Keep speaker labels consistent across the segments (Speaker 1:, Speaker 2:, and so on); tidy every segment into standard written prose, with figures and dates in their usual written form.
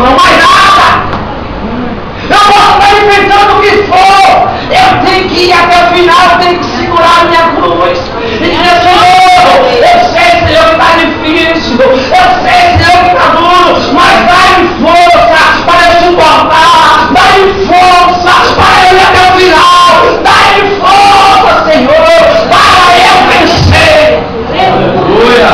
Speaker 1: irmão, mais nada. Eu posso estar enfrentando o que for. Eu tenho que ir até o final, eu tenho que segurar a minha cruz. E dizer, Senhor, eu sei, Senhor, que está difícil. Eu sei, Senhor, que está duro. Mas dá-me força para eu suportar. Dá-me força para eu ir até o final. Dá-me força, Senhor, para eu vencer. Aleluia.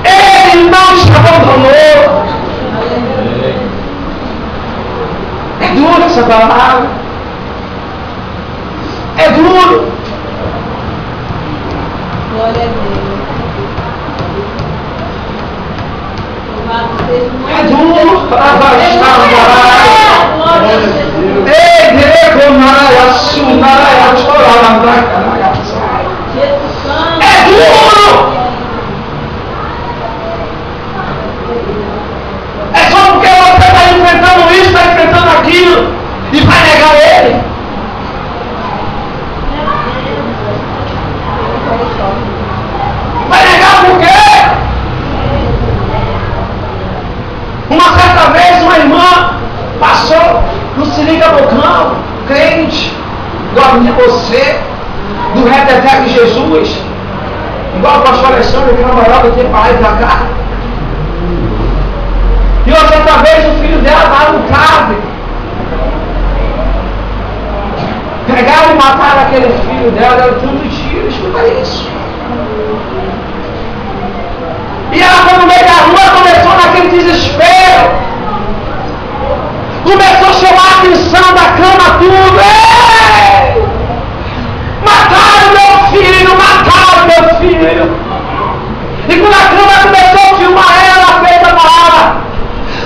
Speaker 1: Ele não te abandonou. É duro essa palavra. É duro.
Speaker 2: Glória a Deus.
Speaker 1: É duro para baixar o baralho. Ei, grego, maia, sunaia, chorava, é duro. É só porque você está enfrentando isso, está enfrentando aquilo e vai negar ele. Vai negar por quê? Uma certa vez uma irmã passou no Seringa Bocão, crente, igual a você, do reteté de Jesus, igual o pastor Alessandro, que namorava aqui para lá e para cá. E uma certa vez o filho dela estava no cave. Pegaram e mataram aquele filho dela, deram tanto tiro, escuta isso. E ela foi no meio da rua, começou naquele desespero. Começou a chamar a atenção da cama, tudo. Ei! Mataram meu filho, mataram meu filho. E quando a cama começou a filmar ela, fez a palavra: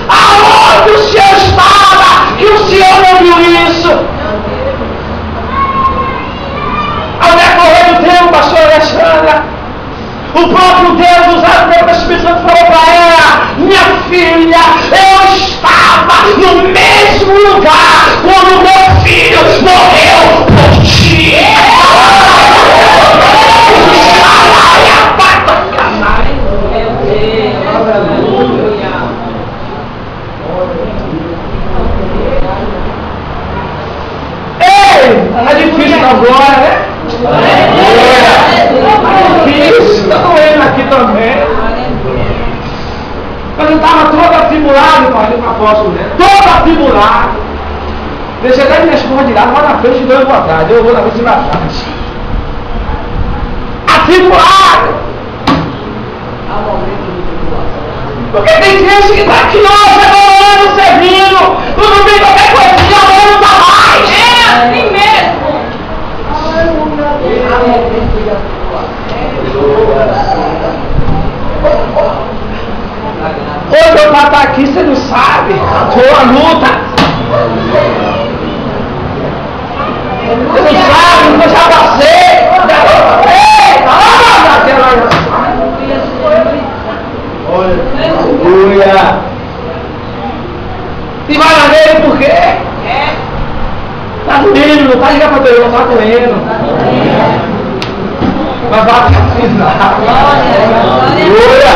Speaker 1: aonde o Senhor estava que o Senhor não viu isso? Ao decorrer do tempo, pastor Alexandra, o próprio Deus, usado pelo Espírito Santo, falou para ela: minha filha, eu estava no mesmo lugar quando meu filho morreu por ti. Ei, é difícil agora, né? Isso, está doendo aqui também. Mas eu estava todo atribulado, pai, do apóstolo, né? Todo atribulado. Deixa até minhas porras de lado, vai na frente e dois vou atrás. Eu vou na frente e vai atrás. Atribulado. Porque tem gente que está aqui hoje, adorando, servindo. Tudo bem, qualquer coisinha, o ano está mais.
Speaker 2: É assim mesmo.
Speaker 1: Hoje eu para estar aqui, você não sabe. Foi a luta. Você não sabe, eu já passei. Aleluia. E vai lá nele por quê? Está doendo, não está ligando para Deus, não está doendo. Mas vai precisar. Aleluia.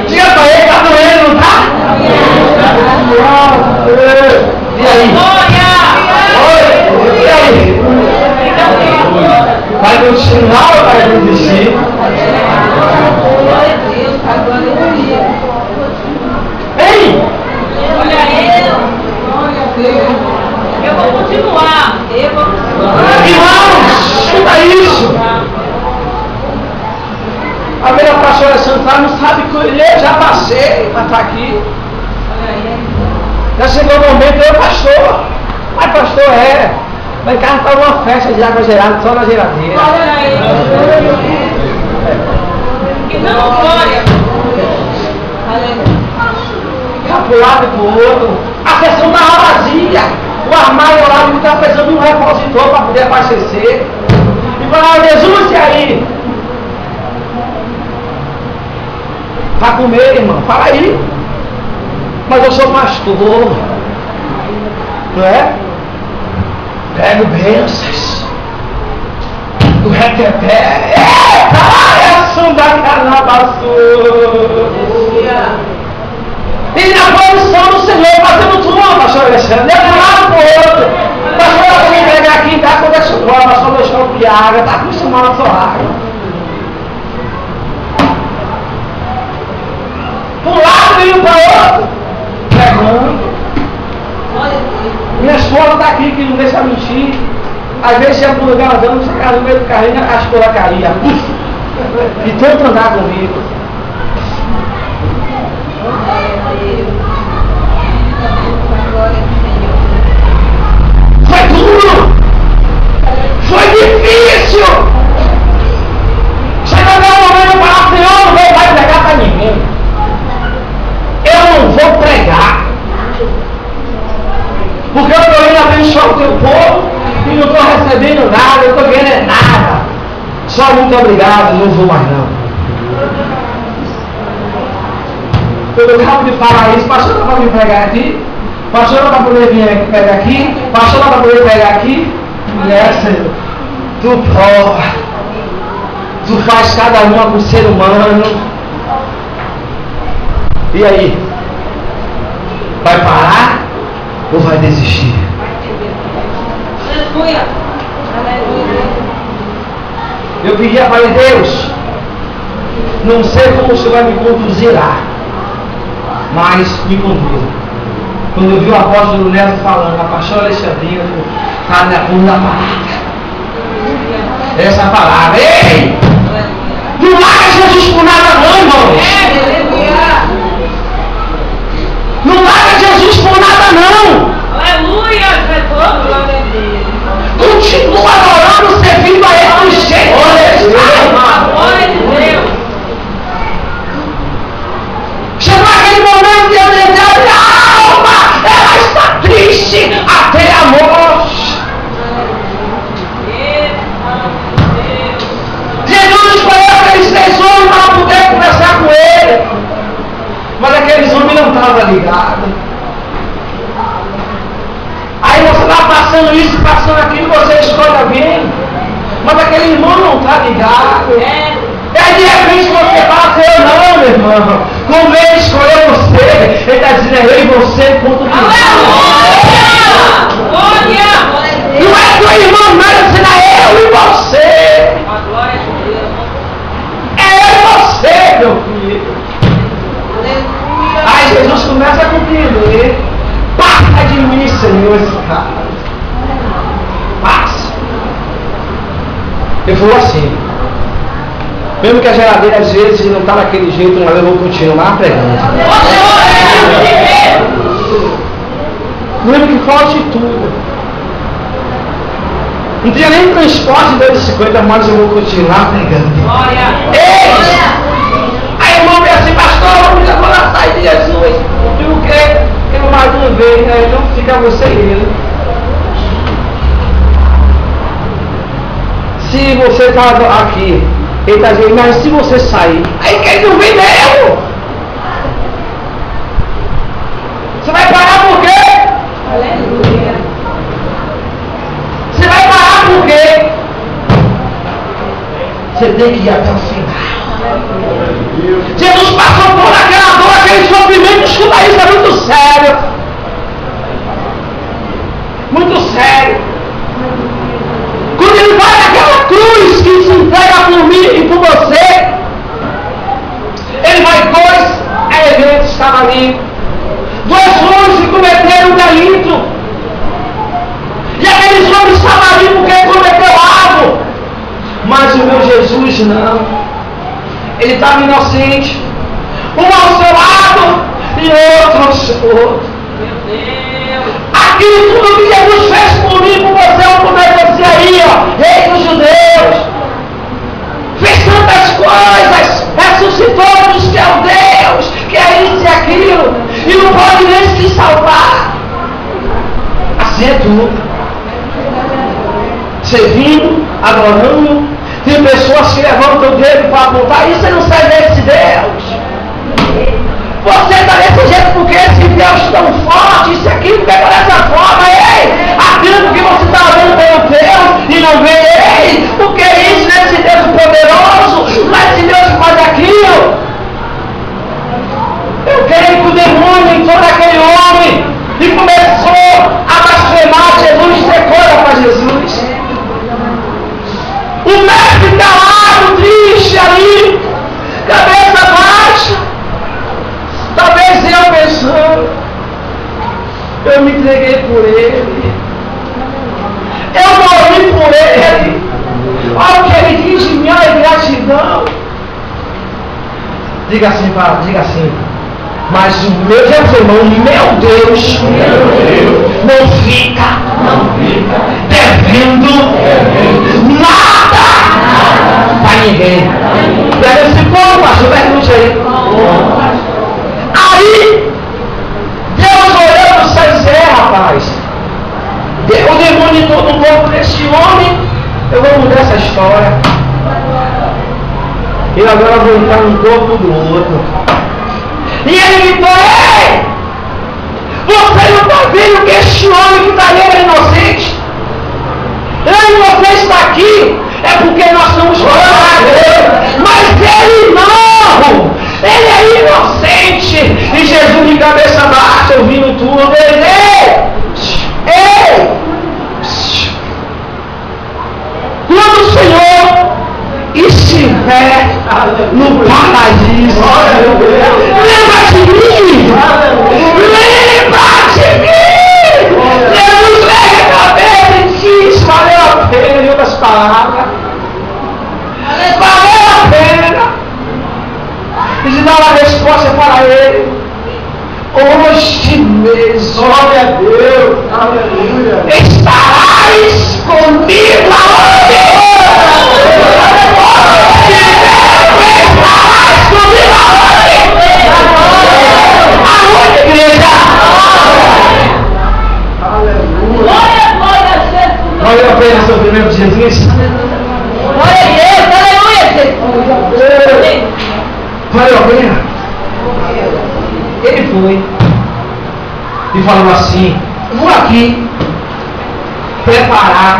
Speaker 1: Diga para ele, está doendo, não está? E aí? E aí? Vai continuar ou vai desistir? Ei!
Speaker 2: Eu vou continuar.
Speaker 1: Irmãos, escuta isso. A minha pastora Santa não sabe que eu já passei, mas está aqui. Já chegou o momento, eu pastor. Mas pastor lá em casa está uma festa de água gelada só na geladeira.
Speaker 2: Que não, glória.
Speaker 1: Ficar para um lado e para o outro. A sessão estava vazia. O armário lá não está precisando de um repositor para poder abastecer. E falava: Jesus, e aí? Vai comer, irmão? Fala aí. Mas eu sou pastor. Não é? Pego bênçãos. Do reteté. E na posição do Senhor, fazendo tudo, pastor Alexandre, de um lado para o outro. Pastor, eu vou me pegar aqui, tá? Quando é que socorro, pastor, deixa eu de água, tá acostumado a sua água. Para um lado e para o outro. Pregando. Minha esposa está aqui, que não deixa mentir. Às vezes ia para um lugar andando, chegava no meio do carrinho, a esposa caía. E tanto andar comigo. Foi duro. Foi difícil. Chegou um momento eu falar, Senhor, não vai pregar para ninguém. Eu não vou pregar. Porque eu estou indo abençoar o teu povo e não estou recebendo nada, eu estou ganhando nada. Só muito obrigado, não vou mais não. Eu acabo de falar isso, pastor, não pode pregar aqui, pastor, não vai poder vir pegar aqui, pastor, não vai poder pegar aqui. Mulher, Senhor, tu prova, tu faz cada uma com o ser humano. E aí? Vai parar ou vai desistir?
Speaker 2: Aleluia.
Speaker 1: Eu pedi a Pai Deus, não sei como o Senhor vai me conduzir lá, mas me conduza. Quando eu vi o apóstolo Neto falando, a pastora Alexandrina, está na segunda palavra. Essa palavra, ei! Não larga Jesus por nada não, irmãos! Não larga Jesus por nada não!
Speaker 2: Aleluia, Jesus!
Speaker 1: Continua adorando, servindo a Ele do jeito que está.
Speaker 2: Glória de Deus!
Speaker 1: Chegou aquele momento de eu dizer, a alma, ela está triste até a morte. Jesus escolheu aqueles 3 homens para poder conversar com ele. Mas aqueles homens não estavam ligados. Aí você está passando isso, passando aquilo, você escolhe alguém. Mas aquele irmão não está ligado. E aí de repente você fala assim, eu não, meu irmão. Como ele escolheu você, ele está dizendo, eu e você, ponto final. Não é teu irmão, não, ele está dizendo, é eu e você. É eu e você, meu filho. Aí Jesus começa a compreender. Passa de mim, Senhor, esse cara. Passa. Ele falou assim. Mesmo que a geladeira às vezes não está daquele jeito, mas eu vou continuar pregando. Mesmo que falte tudo. Não tinha nem transporte de 2,50, mas eu vou continuar pregando. Ei! Aí o irmão veio assim, pastor, vamos levar na saída de Jesus. E o que? Porque o marido não veio, né? Então fica você e ele. Se você está aqui, ele está dizendo, mas se você sair, aí quem não vem mesmo? Você vai parar por quê?
Speaker 2: Aleluia.
Speaker 1: Você vai parar por quê? Você tem que ir até o final. Jesus passou por aquela dor, aquele sofrimento, escuta isso, é muito sério. Muito sério. Quando ele vai naquela cruz que se entrega por mim e por você, ele vai 2 elementos estavam ali. 2 homens que cometeram um delito. E aqueles homens estavam ali porque ele cometeu algo. Mas o meu Jesus não. Ele estava inocente. Um ao seu lado e outro ao seu outro.
Speaker 2: Meu Deus.
Speaker 1: Aquilo tudo que Jesus fez por mim, por você, eu poder dizer aí, ó, rei dos judeus. Fez tantas coisas, ressuscitou dos que é o Deus, que é isso e aquilo, e não pode nem se salvar. Assim é tudo. Servindo, adorando. Tem pessoas que levantam o dedo para apontar, isso não serve a esse Deus. Você está desse jeito porque esse Deus tão forte, isso aqui pegou dessa forma, ei! Aquilo que você está vendo pelo Deus e não vê, ei! Porque isso nesse Deus poderoso, nesse Deus dele. Eu morri por ele. Olha o que ele diz de mim, olha a gratidão. Diga assim, diga assim. Mas o meu irmão, meu Deus, não fica devendo nada para ninguém. Deve esse povo, pastor, pergunte aí. Aí, Deus olhou para os céus, rapaz. O demônio todo o corpo desse homem, eu vou mudar essa história. E agora eu vou entrar no corpo do outro. E ele gritou: ei! Você não está vendo que este homem que está ali é inocente? Eu e você está aqui, é porque nós somos culpados. Mas ele não! Ele é inocente! E Jesus de cabeça baixa, ouvindo tudo, ele: ei! Quando o Senhor estiver no paraíso, lembra de mim! Lembra de mim! Jesus leva a cabeça e diz: valeu a pena, em outras palavras. Valeu a pena. E de dar uma resposta para ele: hoje mesmo, glória a Deus, aleluia, estarás comigo aonde? Estarás comigo aonde? Aonde, igreja? Aleluia.
Speaker 2: Glória a Jesus.
Speaker 1: Valeu a pena seu primeiro Jesus?
Speaker 2: Glória a Deus. Aleluia, Jesus.
Speaker 1: Valeu a pena? Ele foi e falou assim: vou aqui preparar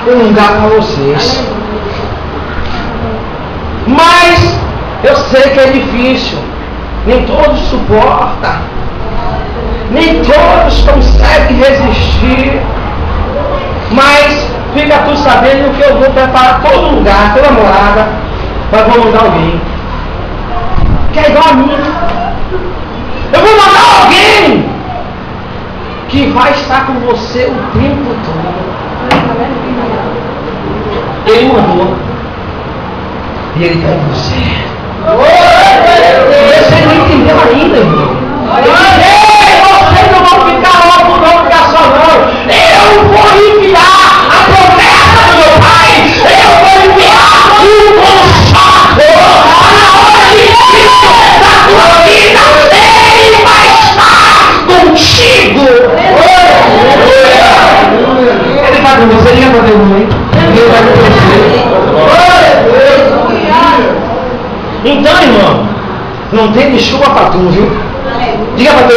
Speaker 1: um lugar para vocês. Mas eu sei que é difícil, nem todos suportam, nem todos conseguem resistir. Mas fica tu sabendo que eu vou preparar todo lugar, toda morada, mas vou mandar alguém que é igual a mim. Eu vou mandar alguém que vai estar com você o tempo todo. Ele mandou. E ele está em você. Você não entendeu ainda, irmão. Ei, vocês não vão ficar logo, não ficar só não. Eu vou enviar a promessa do meu Pai. Eu vou enviar o Consolador. Na hora difícil da tua vida, Ele vai estar contigo. Ele está com você, liga para Deus, hein? Ele vai com você. Então, irmão, não tem desculpa para tu, viu? Diga para Deus.